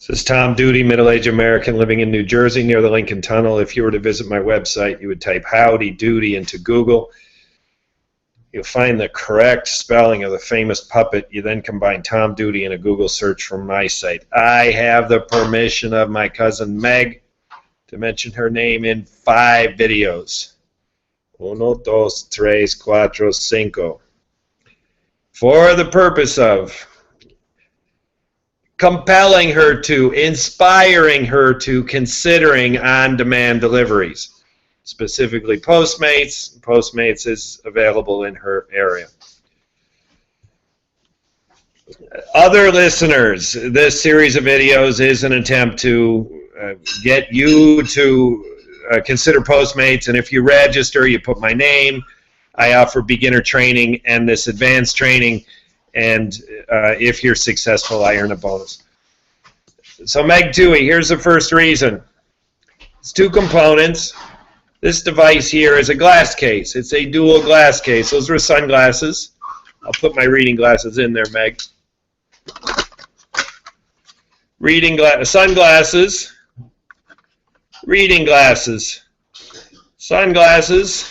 This is Tom Duty, middle-aged American living in New Jersey near the Lincoln Tunnel. If you were to visit my website, you would type Howdy Doody into Google. You'll find the correct spelling of the famous puppet. You then combine Tom Duty in a Google search from my site. I have the permission of my cousin Meg to mention her name in 5 videos. 1, 2, 3, 4, 5. For the purpose of compelling her to, inspiring her to, considering on-demand deliveries, specifically Postmates. Postmates is available in her area. Other listeners, this series of videos is an attempt to get you to consider Postmates, and if you register, you put my name. I offer beginner training and this advanced training, and if you're successful, I earn a bonus. So Meg Tui, here's the first reason. It's 2 components. This device here is a glass case. It's a dual glass case. Those are sunglasses. I'll put my reading glasses in there, Meg. Sunglasses, reading glasses, sunglasses,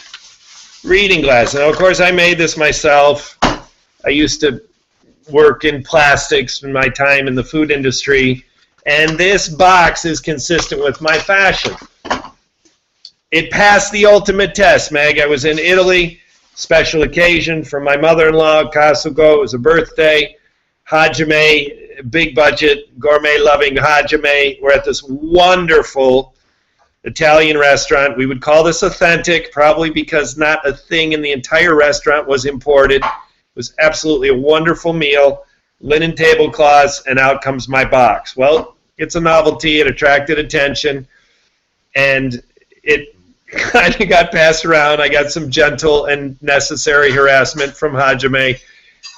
reading glasses. Now, of course, I made this myself. I used to work in plastics in my time in the food industry, and this box is consistent with my fashion. It passed the ultimate test, Meg. I was in Italy, special occasion for my mother-in-law, Kasuko. It was a birthday. Hajime, big budget, gourmet-loving Hajime. We're at this wonderful Italian restaurant. We would call this authentic, probably because not a thing in the entire restaurant was imported. It was absolutely a wonderful meal, linen tablecloths, and out comes my box. Well, it's a novelty. It attracted attention, and it kind of got passed around. I got some gentle and necessary harassment from Hajime,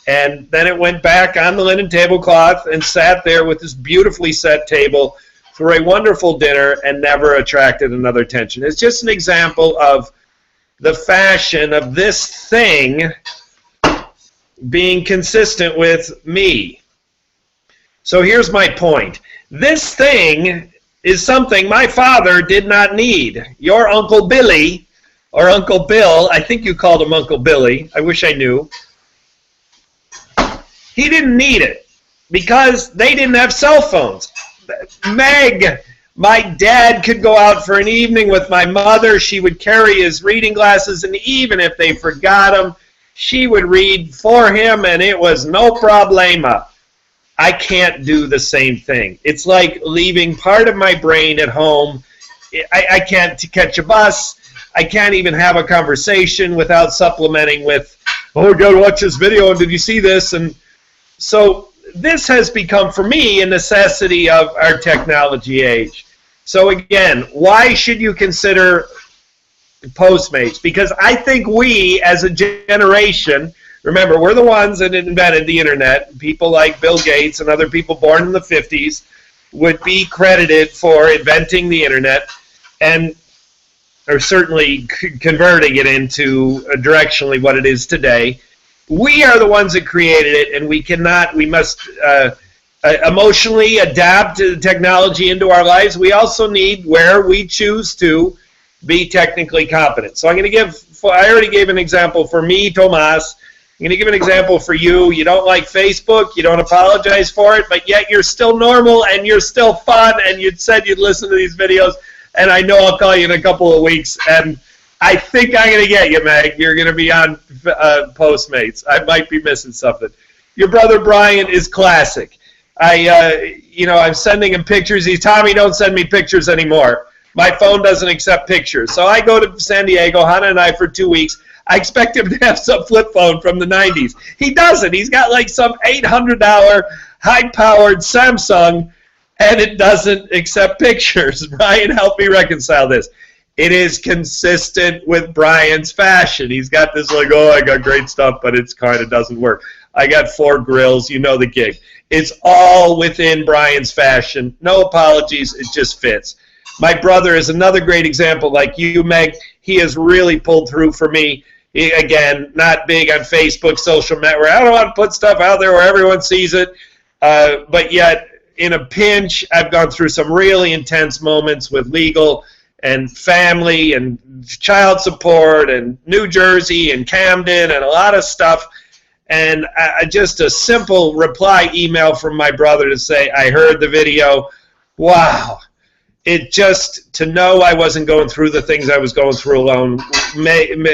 and then it went back on the linen tablecloth and sat there with this beautifully set table for a wonderful dinner and never attracted another attention. It's just an example of the fashion of this thing being consistent with me. So here's my point. This thing is something my father did not need. Your Uncle Billy, or Uncle Bill, I think you called him Uncle Billy, I wish I knew, he didn't need it because they didn't have cell phones. Meg, my dad could go out for an evening with my mother. She would carry his reading glasses, and even if they forgot them, she would read for him, and it was no problema. I can't do the same thing. It's like leaving part of my brain at home. I can't catch a bus. I can't even have a conversation without supplementing with, oh, we got to watch this video, and did you see this? And so this has become, for me, a necessity of our technology age. So again, why should you consider Postmates? Because I think we, as a generation, remember, we're the ones that invented the internet. People like Bill Gates and other people born in the 50s would be credited for inventing the internet and are certainly converting it into directionally what it is today. We are the ones that created it, and we must emotionally adapt to the technology into our lives. We also need, where we choose to, be technically competent. So I'm going to I already gave an example for me, Tomas. I'm going to give an example for you. You don't like Facebook. You don't apologize for it, but yet you're still normal and you're still fun, and you said you'd listen to these videos, and I know I'll call you in a couple of weeks, and I think I'm going to get you, Meg. You're going to be on Postmates. I might be missing something. Your brother Brian is classic. I'm sending him pictures. Tommy, don't send me pictures anymore. My phone doesn't accept pictures. So I go to San Diego, Hannah and I, for 2 weeks. I expect him to have some flip phone from the 90s. He doesn't. He's got like some $800 high-powered Samsung, and it doesn't accept pictures. Brian, help me reconcile this. It is consistent with Brian's fashion. He's got this like, oh, I got great stuff, but it's kind of doesn't work. I got 4 grills. You know the gig. It's all within Brian's fashion. No apologies. It just fits. My brother is another great example, like you, Meg. He has really pulled through for me. He, again, not big on Facebook, social network. I don't want to put stuff out there where everyone sees it, but yet in a pinch. I've gone through some really intense moments with legal and family and child support and New Jersey and Camden and a lot of stuff. And just a simple reply email from my brother to say, I heard the video. Wow. It just, to know I wasn't going through the things I was going through alone,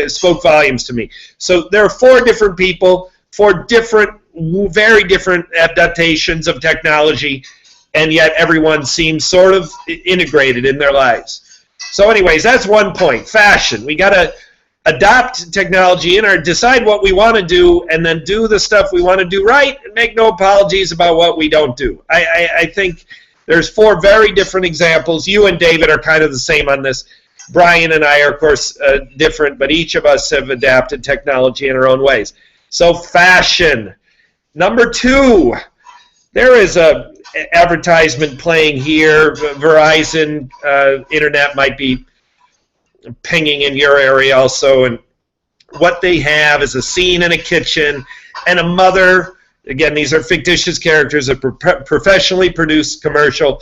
spoke volumes to me. So there are 4 different people, 4 different, very different adaptations of technology, and yet everyone seems sort of integrated in their lives. So anyways, that's one point. Fashion. We got to adopt technology in or decide what we want to do, and then do the stuff we want to do right, and make no apologies about what we don't do. I think there's 4 very different examples. You and David are kind of the same on this. Brian and I are, of course, different, but each of us have adapted technology in our own ways. So fashion. Number 2, there is a advertisement playing here. Verizon internet might be pinging in your area also, and what they have is a scene in a kitchen and a mother. Again, these are fictitious characters, a professionally produced commercial.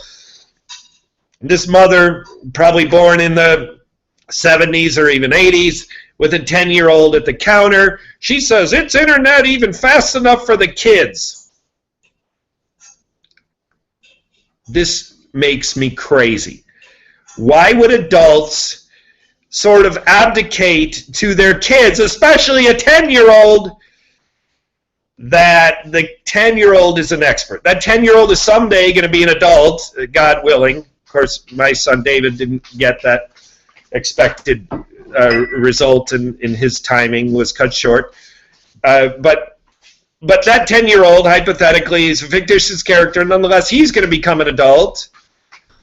This mother, probably born in the 70s or even 80s, with a 10-year-old at the counter. She says, "It's internet even fast enough for the kids." This makes me crazy. Why would adults sort of abdicate to their kids, especially a 10-year-old, that the 10-year-old is an expert? That 10-year-old is someday going to be an adult, God willing. Of course, my son David didn't get that expected result, in his timing was cut short. But that 10-year-old, hypothetically, is a fictitious character. Nonetheless, he's going to become an adult,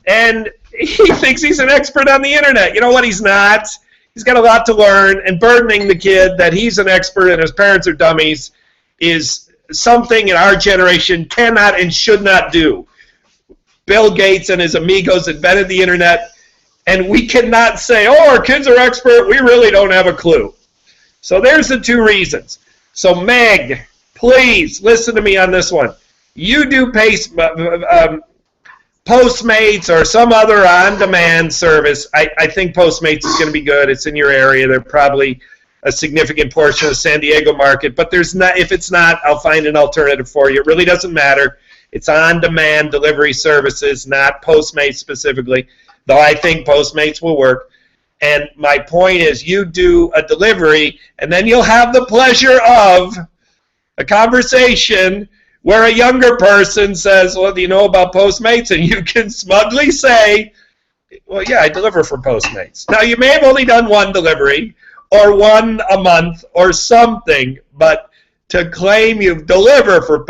and he thinks he's an expert on the internet. You know what? He's not. He's got a lot to learn, and burdening the kid that he's an expert and his parents are dummies is something in our generation cannot and should not do. Bill Gates and his amigos invented the internet, and we cannot say, oh, our kids are expert, we really don't have a clue. So there's the 2 reasons. So Meg, please listen to me on this one. You do Postmates or some other on-demand service. I think Postmates is going to be good. It's in your area. They're probably a significant portion of the San Diego market, but there's not. If it's not, I'll find an alternative for you. It really doesn't matter. It's on-demand delivery services, not Postmates specifically, though I think Postmates will work. And my point is, you do a delivery, and then you'll have the pleasure of a conversation where a younger person says, well, do you know about Postmates? And you can smugly say, well, yeah, I deliver for Postmates. Now, you may have only done 1 delivery, or 1 a month, or something, but to claim you've delivered for,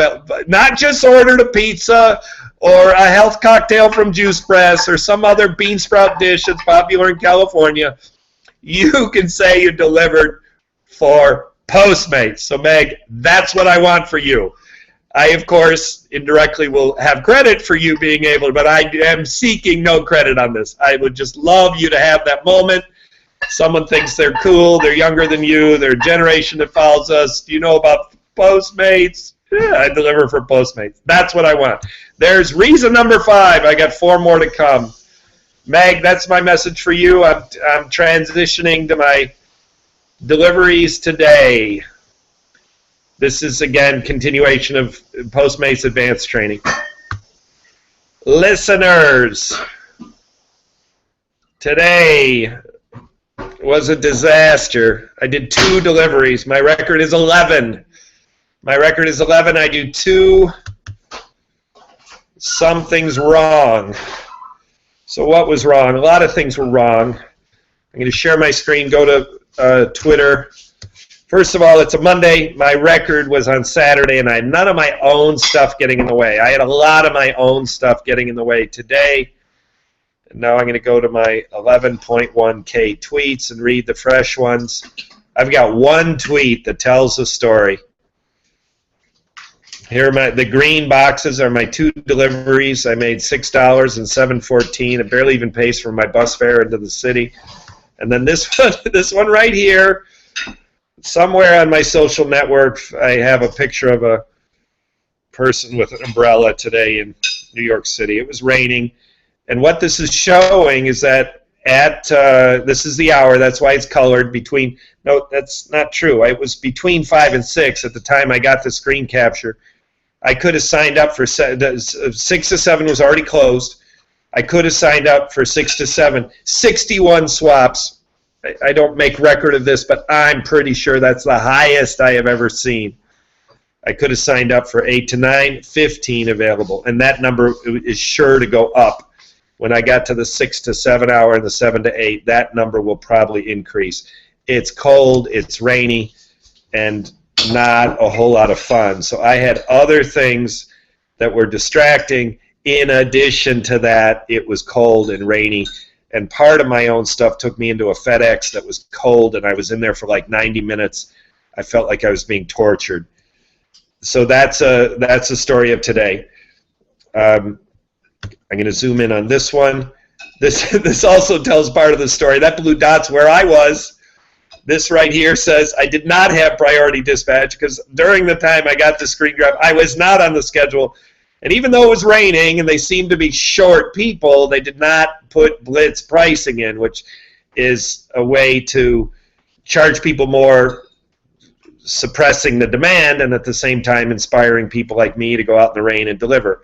not just ordered a pizza or a health cocktail from Juice Press or some other bean sprout dish that's popular in California, you can say you delivered for Postmates. So Meg, that's what I want for you. I, of course, indirectly will have credit for you being able to, but I am seeking no credit on this. I would just love you to have that moment. Someone thinks they're cool, they're younger than you, they're a generation that follows us. Do you know about Postmates? Yeah, I deliver for Postmates. That's what I want. There's reason number 5. I got 4 more to come. Meg, that's my message for you. I'm transitioning to my deliveries today. This is, again, continuation of Postmates Advanced Training. Listeners, today was a disaster. I did 2 deliveries. My record is 11. My record is 11. I do 2. Something's wrong. So what was wrong? A lot of things were wrong. I'm going to share my screen, go to Twitter. First of all, it's a Monday. My record was on Saturday, and I had none of my own stuff getting in the way. I had a lot of my own stuff getting in the way today. And now I'm going to go to my 11.1K tweets and read the fresh ones. I've got 1 tweet that tells the story. Here are the green boxes are my 2 deliveries. I made $6 and $7.14. It barely even pays for my bus fare into the city. And then this one right here, somewhere on my social network, I have a picture of a person with an umbrella today in New York City. It was raining. And what this is showing is that this is the hour, that's why it's colored, no, that's not true. It was between 5 and 6 at the time I got the screen capture. I could have signed up for 6 to 7 was already closed. I could have signed up for 6 to 7. 61 swaps. I don't make record of this, but I'm pretty sure that's the highest I have ever seen. I could have signed up for 8 to 9, 15 available, and that number is sure to go up. When I got to the 6 to 7 hour and the 7 to 8, that number will probably increase. It's cold, it's rainy, and not a whole lot of fun. So I had other things that were distracting. In addition to that, it was cold and rainy, and part of my own stuff took me into a FedEx that was cold, and I was in there for like 90 minutes. I felt like I was being tortured. So that's a story of today. I'm going to zoom in on this one. This also tells part of the story. That blue dot's where I was. This right here says I did not have priority dispatch because during the time I got the screen grab, I was not on the schedule. And even though it was raining and they seemed to be short people, they did not put blitz pricing in, which is a way to charge people more, suppressing the demand and at the same time inspiring people like me to go out in the rain and deliver.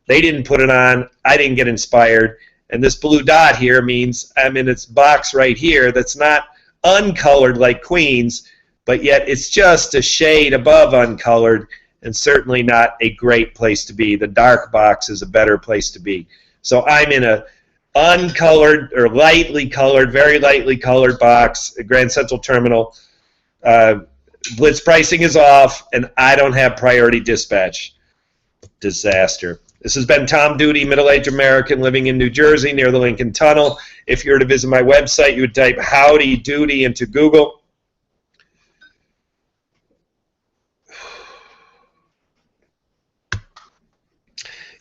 They didn't put it on. I didn't get inspired. And this blue dot here means I'm in its box right here that's not uncolored like Queens, but yet it's just a shade above uncolored and certainly not a great place to be. The dark box is a better place to be. So I'm in a uncolored or lightly colored, very lightly colored box at Grand Central Terminal. Blitz pricing is off, and I don't have priority dispatch. Disaster. This has been Tom Duty, middle-aged American living in New Jersey near the Lincoln Tunnel. If you were to visit my website, you would type Howdy Doody into Google.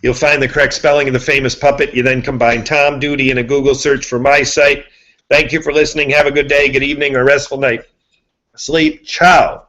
You'll find the correct spelling of the famous puppet. You then combine Tom Duty in a Google search for my site. Thank you for listening. Have a good day, good evening, or restful night. Sleep. Ciao.